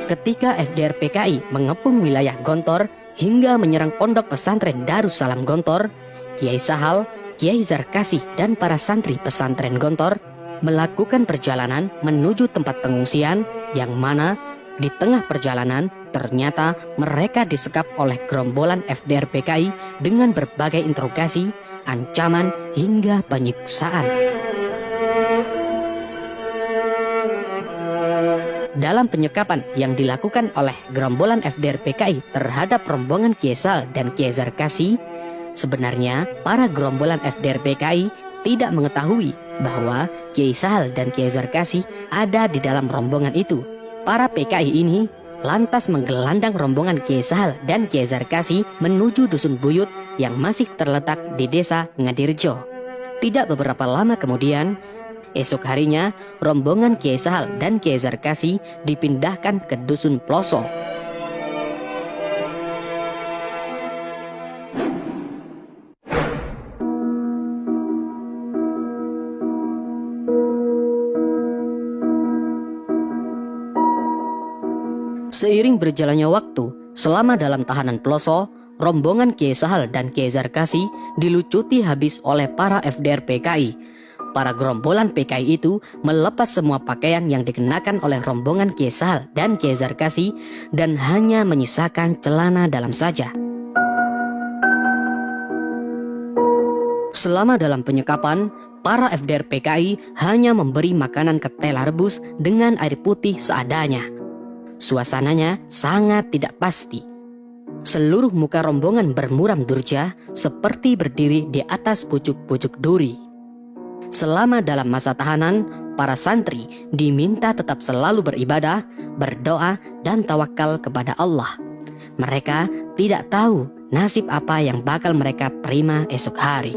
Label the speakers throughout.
Speaker 1: ketika FDR PKI mengepung wilayah Gontor hingga menyerang pondok pesantren Darussalam Gontor, Kiai Sahal, Kiai Zarkasih, dan para santri pesantren Gontor melakukan perjalanan menuju tempat pengungsian, yang mana di tengah perjalanan ternyata mereka disekap oleh gerombolan FDR PKI dengan berbagai interogasi, ancaman, hingga penyiksaan. Dalam penyekapan yang dilakukan oleh gerombolan FDR PKI terhadap rombongan Kiai Sahal dan Kiai Zarkasih, sebenarnya para gerombolan FDR PKI tidak mengetahui bahwa Kiai Sahal dan Kiai Zarkasih ada di dalam rombongan itu. Para PKI ini lantas menggelandang rombongan Kiai Sahal dan Kiai Zarkasih menuju dusun Buyut yang masih terletak di desa Ngadirjo. Tidak beberapa lama kemudian, esok harinya rombongan Kiai Sahal dan Kiai Zarkasih dipindahkan ke dusun Ploso. Seiring berjalannya waktu, selama dalam tahanan Ploso, rombongan Kiai Sahal dan Kiai Zarkasih dilucuti habis oleh para FDR PKI. Para gerombolan PKI itu melepas semua pakaian yang dikenakan oleh rombongan Kiai Sahal dan Kiai Zarkasih dan hanya menyisakan celana dalam saja. Selama dalam penyekapan, para FDR PKI hanya memberi makanan ketela rebus dengan air putih seadanya. Suasananya sangat tidak pasti. Seluruh muka rombongan bermuram durja seperti berdiri di atas pucuk-pucuk duri. Selama dalam masa tahanan, para santri diminta tetap selalu beribadah, berdoa, dan tawakal kepada Allah. Mereka tidak tahu nasib apa yang bakal mereka terima esok hari.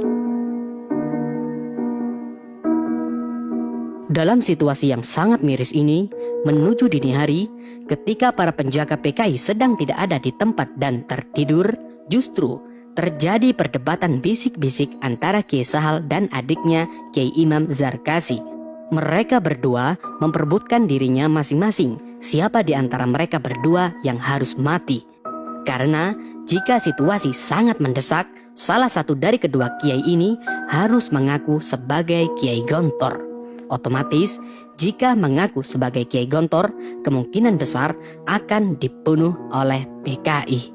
Speaker 1: Dalam situasi yang sangat miris ini, menuju dini hari, ketika para penjaga PKI sedang tidak ada di tempat dan tertidur, justru terjadi perdebatan bisik-bisik antara Kiai Sahal dan adiknya Kiai Imam Zarkasih. Mereka berdua memperebutkan dirinya masing-masing siapa di antara mereka berdua yang harus mati. Karena jika situasi sangat mendesak, salah satu dari kedua kiai ini harus mengaku sebagai Kiai Gontor. Otomatis, jika mengaku sebagai Kiai Gontor, kemungkinan besar akan dibunuh oleh PKI.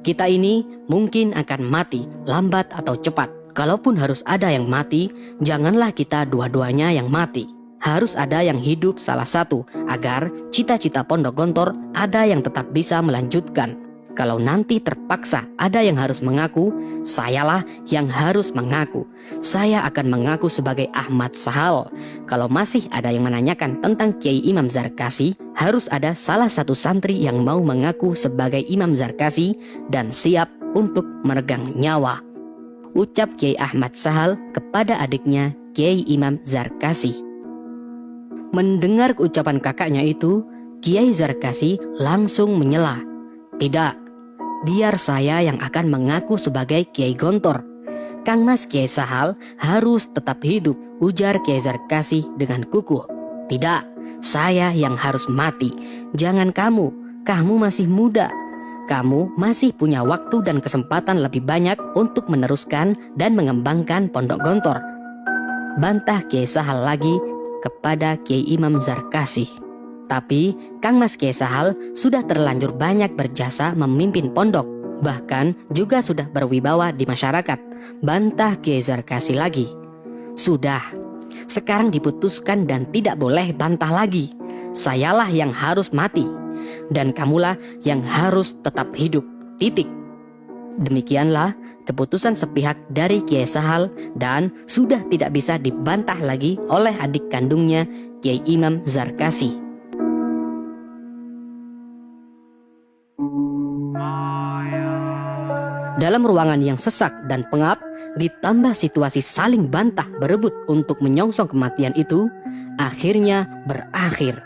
Speaker 1: Kita ini mungkin akan mati, lambat atau cepat. Kalaupun harus ada yang mati, janganlah kita dua-duanya yang mati. Harus ada yang hidup salah satu, agar cita-cita Pondok Gontor ada yang tetap bisa melanjutkan. Kalau nanti terpaksa ada yang harus mengaku, sayalah yang harus mengaku. Saya akan mengaku sebagai Ahmad Sahal. Kalau masih ada yang menanyakan tentang Kiai Imam Zarkasih, harus ada salah satu santri yang mau mengaku sebagai Imam Zarkasih dan siap untuk meregang nyawa. Ucap Kiai Ahmad Sahal kepada adiknya Kiai Imam Zarkasih. Mendengar ucapan kakaknya itu, Kiai Zarkasih langsung menyela. Tidak. Biar saya yang akan mengaku sebagai Kiai Gontor. Kang Mas Kiai Sahal harus tetap hidup, ujar Kiai Zarkasih dengan kukuh. Tidak, saya yang harus mati. Jangan kamu masih muda. Kamu masih punya waktu dan kesempatan lebih banyak untuk meneruskan dan mengembangkan Pondok Gontor. Bantah Kiai Sahal lagi kepada Kiai Imam Zarkasih. Tapi Kang Mas Kiai Sahal sudah terlanjur banyak berjasa memimpin pondok, bahkan juga sudah berwibawa di masyarakat. Bantah Kiai Zarkasih lagi. Sudah, sekarang diputuskan dan tidak boleh bantah lagi. Sayalah yang harus mati, dan kamulah yang harus tetap hidup. Titik. Demikianlah keputusan sepihak dari Kiai Sahal dan sudah tidak bisa dibantah lagi oleh adik kandungnya Kiai Imam Zarkasih. Dalam ruangan yang sesak dan pengap, ditambah situasi saling bantah berebut untuk menyongsong kematian itu, akhirnya berakhir.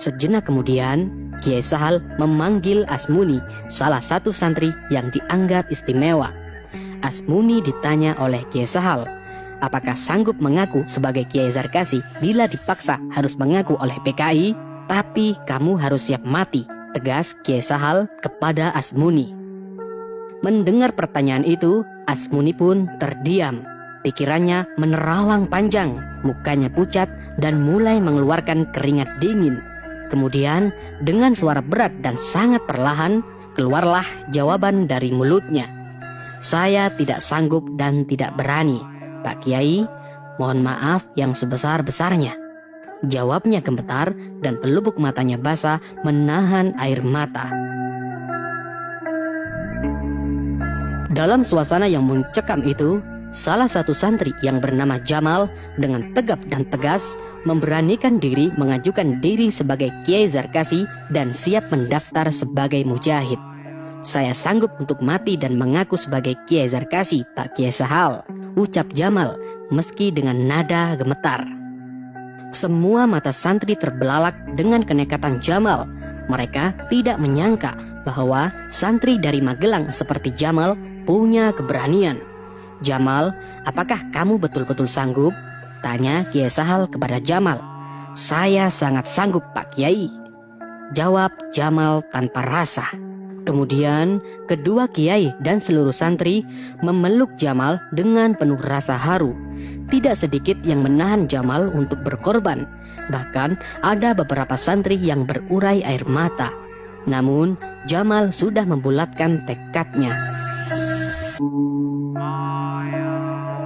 Speaker 1: Sejenak kemudian, Kiai Sahal memanggil Asmuni, salah satu santri yang dianggap istimewa. Asmuni ditanya oleh Kiai Sahal, apakah sanggup mengaku sebagai Kiai Zarkasih bila dipaksa harus mengaku oleh PKI? Tapi kamu harus siap mati, tegas Kiai Sahal kepada Asmuni. Mendengar pertanyaan itu, Asmuni pun terdiam. Pikirannya menerawang panjang, mukanya pucat dan mulai mengeluarkan keringat dingin. Kemudian dengan suara berat dan sangat perlahan, keluarlah jawaban dari mulutnya. Saya tidak sanggup dan tidak berani, Pak Kiai. Mohon maaf yang sebesar-besarnya. Jawabnya gemetar dan pelupuk matanya basah menahan air mata. Dalam suasana yang mencekam itu, salah satu santri yang bernama Jamal dengan tegap dan tegas memberanikan diri mengajukan diri sebagai Kiai Zarkasi dan siap mendaftar sebagai mujahid. Saya sanggup untuk mati dan mengaku sebagai Kiai Zarkasi, Pak Kiai Sahal, ucap Jamal meski dengan nada gemetar. Semua mata santri terbelalak dengan kenekatan Jamal. Mereka tidak menyangka bahwa santri dari Magelang seperti Jamal punya keberanian. Jamal, apakah kamu betul-betul sanggup? Tanya Kiai Sahal kepada Jamal. Saya sangat sanggup, Pak Kiai, jawab Jamal tanpa rasa. Kemudian kedua kiai dan seluruh santri memeluk Jamal dengan penuh rasa haru. Tidak sedikit yang menahan Jamal untuk berkorban. Bahkan ada beberapa santri yang berurai air mata. Namun Jamal sudah membulatkan tekadnya.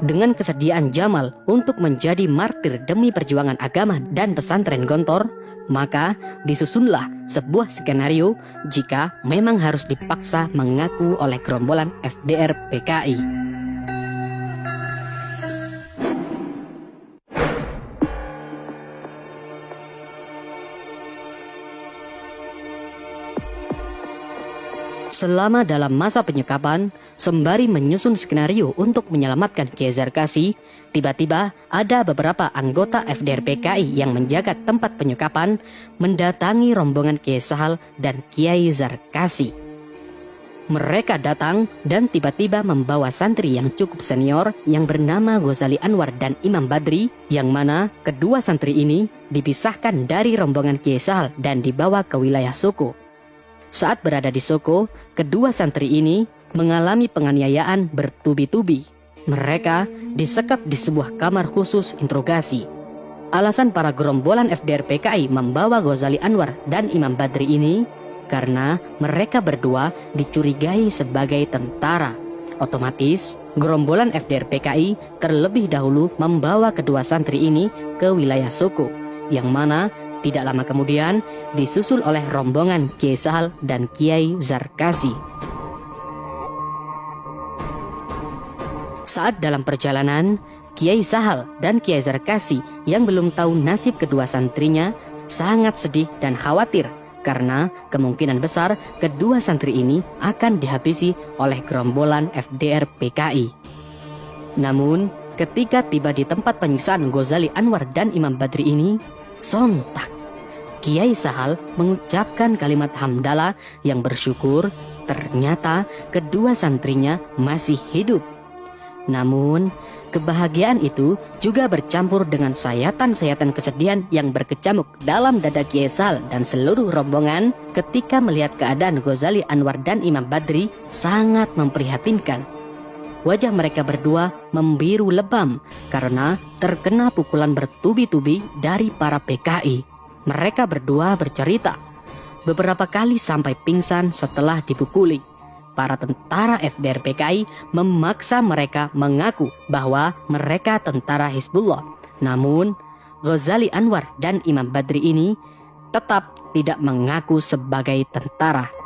Speaker 1: Dengan kesediaan Jamal untuk menjadi martir demi perjuangan agama dan pesantren Gontor, maka disusunlah sebuah skenario jika memang harus dipaksa mengaku oleh gerombolan FDR PKI. Selama dalam masa penyekapan, sembari menyusun skenario untuk menyelamatkan Kiai Zarkasi, tiba-tiba ada beberapa anggota FDR PKI yang menjaga tempat penyekapan mendatangi rombongan Kiai Sahal dan Kiai Zarkasi. Mereka datang dan tiba-tiba membawa santri yang cukup senior yang bernama Ghazali Anwar dan Imam Badri, yang mana kedua santri ini dipisahkan dari rombongan Kiai Sahal dan dibawa ke wilayah Soko. Saat berada di Soko, kedua santri ini mengalami penganiayaan bertubi-tubi. Mereka disekap di sebuah kamar khusus interogasi. Alasan para gerombolan FDR PKI membawa Ghazali Anwar dan Imam Badri ini karena mereka berdua dicurigai sebagai tentara. Otomatis, gerombolan FDR PKI terlebih dahulu membawa kedua santri ini ke wilayah Soko, yang mana tidak lama kemudian disusul oleh rombongan Kiai Sahal dan Kiai Zarkasi. Saat dalam perjalanan, Kiai Sahal dan Kiai Zarkasi yang belum tahu nasib kedua santrinya sangat sedih dan khawatir karena kemungkinan besar kedua santri ini akan dihabisi oleh gerombolan FDR PKI. Namun, ketika tiba di tempat penyiksaan Ghazali Anwar dan Imam Badri ini, sontak Kiai Sahal mengucapkan kalimat hamdalah yang bersyukur ternyata kedua santrinya masih hidup. Namun kebahagiaan itu juga bercampur dengan sayatan-sayatan kesedihan yang berkecamuk dalam dada Kiai Sahal dan seluruh rombongan ketika melihat keadaan Ghazali Anwar dan Imam Badri sangat memprihatinkan. Wajah mereka berdua membiru lebam karena terkena pukulan bertubi-tubi dari para PKI. Mereka berdua bercerita beberapa kali sampai pingsan setelah dipukuli. Para tentara FDR PKI memaksa mereka mengaku bahwa mereka tentara Hizbullah. Namun Ghazali Anwar dan Imam Badri ini tetap tidak mengaku sebagai tentara.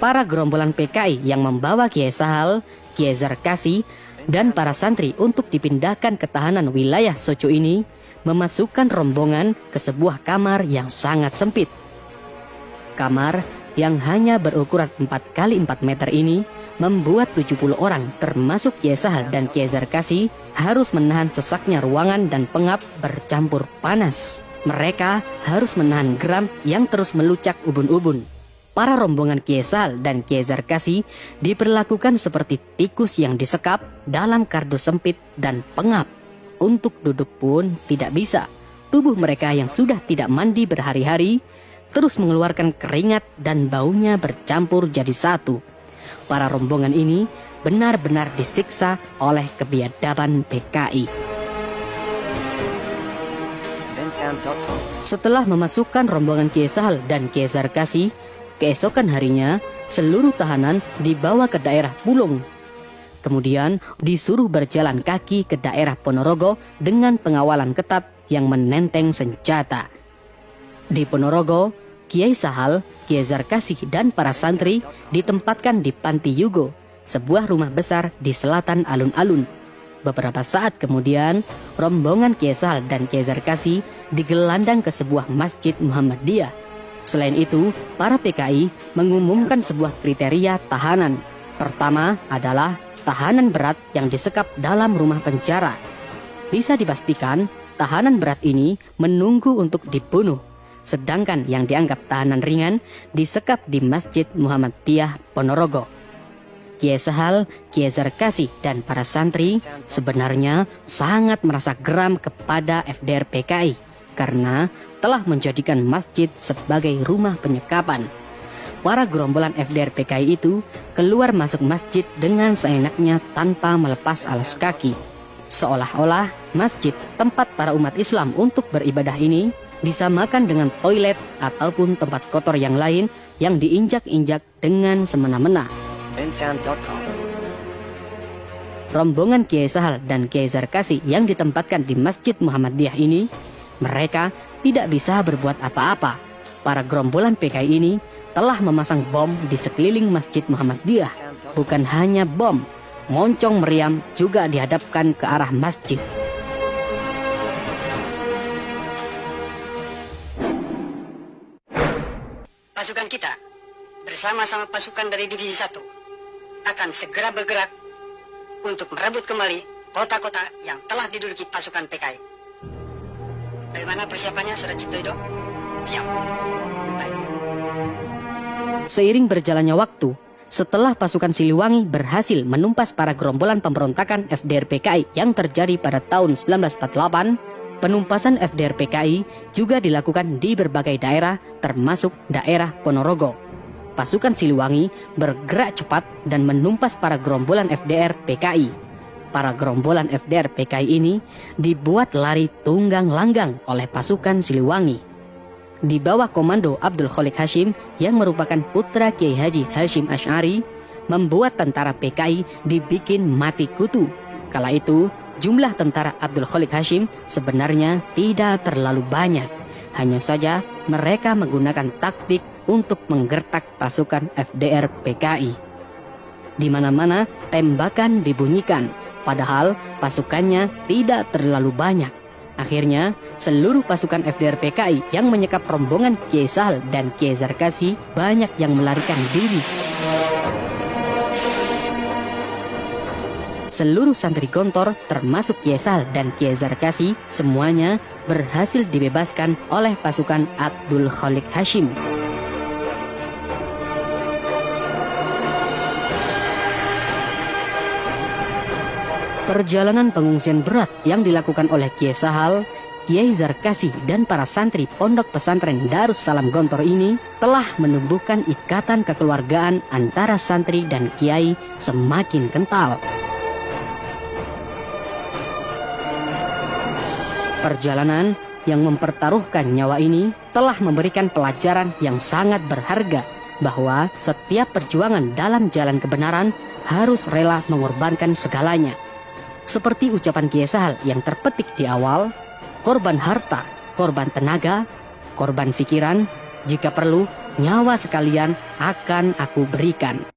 Speaker 1: Para gerombolan PKI yang membawa Kiai Sahal, Kiai Zarkasi, dan para santri untuk dipindahkan ke tahanan wilayah Soco ini memasukkan rombongan ke sebuah kamar yang sangat sempit. Kamar yang hanya berukuran 4 kali 4 meter ini membuat 70 orang termasuk Kiai Sahal dan Kiai Zarkasi harus menahan sesaknya ruangan dan pengap bercampur panas. Mereka harus menahan geram yang terus melucak ubun-ubun. para rombongan Kiai Sahal dan Kiai Zarkasi diperlakukan seperti tikus yang disekap dalam kardus sempit dan pengap. Untuk duduk pun tidak bisa. Tubuh mereka yang sudah tidak mandi berhari-hari terus mengeluarkan keringat dan baunya bercampur jadi satu. Para rombongan ini benar-benar disiksa oleh kebiadaban PKI. Setelah memasukkan rombongan Kiai Sahal dan Kiai Zarkasi, keesokan harinya seluruh tahanan dibawa ke daerah Pulung. Kemudian disuruh berjalan kaki ke daerah Ponorogo dengan pengawalan ketat yang menenteng senjata. Di Ponorogo, Kiai Sahal, Kiai Zarkasi dan para santri ditempatkan di Panti Yugo, sebuah rumah besar di selatan alun-alun. Beberapa saat kemudian, rombongan Kiai Sahal dan Kiai Zarkasi digelandang ke sebuah masjid Muhammadiyah. Selain itu, para PKI mengumumkan sebuah kriteria tahanan. Pertama adalah tahanan berat yang disekap dalam rumah penjara. Bisa dipastikan, tahanan berat ini menunggu untuk dibunuh. Sedangkan yang dianggap tahanan ringan disekap di Masjid Muhammadiyah Ponorogo. Kiai Sahal, Kiai Zarkasi, dan para santri sebenarnya sangat merasa geram kepada FDR PKI karena telah menjadikan masjid sebagai rumah penyekapan. Para gerombolan FDR PKI itu keluar masuk masjid dengan seenaknya tanpa melepas alas kaki. Seolah-olah masjid tempat para umat Islam untuk beribadah ini disamakan dengan toilet ataupun tempat kotor yang lain yang diinjak-injak dengan semena-mena. Rombongan Kiai Sahal dan Kiai Zarkasi yang ditempatkan di Masjid Muhammadiyah ini, mereka tidak bisa berbuat apa-apa. Para gerombolan PKI ini telah memasang bom di sekeliling Masjid Muhammadiyah. Bukan hanya bom, moncong meriam juga dihadapkan ke arah masjid.
Speaker 2: Pasukan kita bersama-sama pasukan dari Divisi 1 akan segera bergerak untuk merebut kembali kota-kota yang telah diduduki pasukan PKI. Bagaimana persiapannya, Saudara Ciptoido? Siap. Baik.
Speaker 1: Seiring berjalannya waktu, setelah pasukan Siliwangi berhasil menumpas para gerombolan pemberontakan FDR PKI yang terjadi pada tahun 1948, penumpasan FDR PKI juga dilakukan di berbagai daerah termasuk daerah Ponorogo. Pasukan Siliwangi bergerak cepat dan menumpas para gerombolan FDR PKI. Para gerombolan FDR PKI ini dibuat lari tunggang langgang oleh pasukan Siliwangi. Di bawah komando Abdul Khalik Hashim yang merupakan putra Kiai Haji Hashim Asy'ari, membuat tentara PKI dibikin mati kutu. Kala itu, jumlah tentara Abdul Khalik Hashim sebenarnya tidak terlalu banyak. Hanya saja mereka menggunakan taktik untuk menggertak pasukan FDR PKI. Di mana-mana tembakan dibunyikan, padahal pasukannya tidak terlalu banyak. Akhirnya, seluruh pasukan FDR PKI yang menyekap rombongan Kiai Sahal dan Kiai Zarkasi banyak yang melarikan diri. Seluruh santri Gontor termasuk Kiai Sahal dan Kiai Zarkasi semuanya berhasil dibebaskan oleh pasukan Abdul Khalik Hashim. Perjalanan pengungsian berat yang dilakukan oleh Kiai Sahal, Kiai Zarkasi, dan para santri Pondok Pesantren Darussalam Gontor ini telah menumbuhkan ikatan kekeluargaan antara santri dan kiai semakin kental. Perjalanan yang mempertaruhkan nyawa ini telah memberikan pelajaran yang sangat berharga bahwa setiap perjuangan dalam jalan kebenaran harus rela mengorbankan segalanya. Seperti ucapan Kiai Sahal yang terpetik di awal, korban harta, korban tenaga, korban pikiran, jika perlu nyawa sekalian akan aku berikan.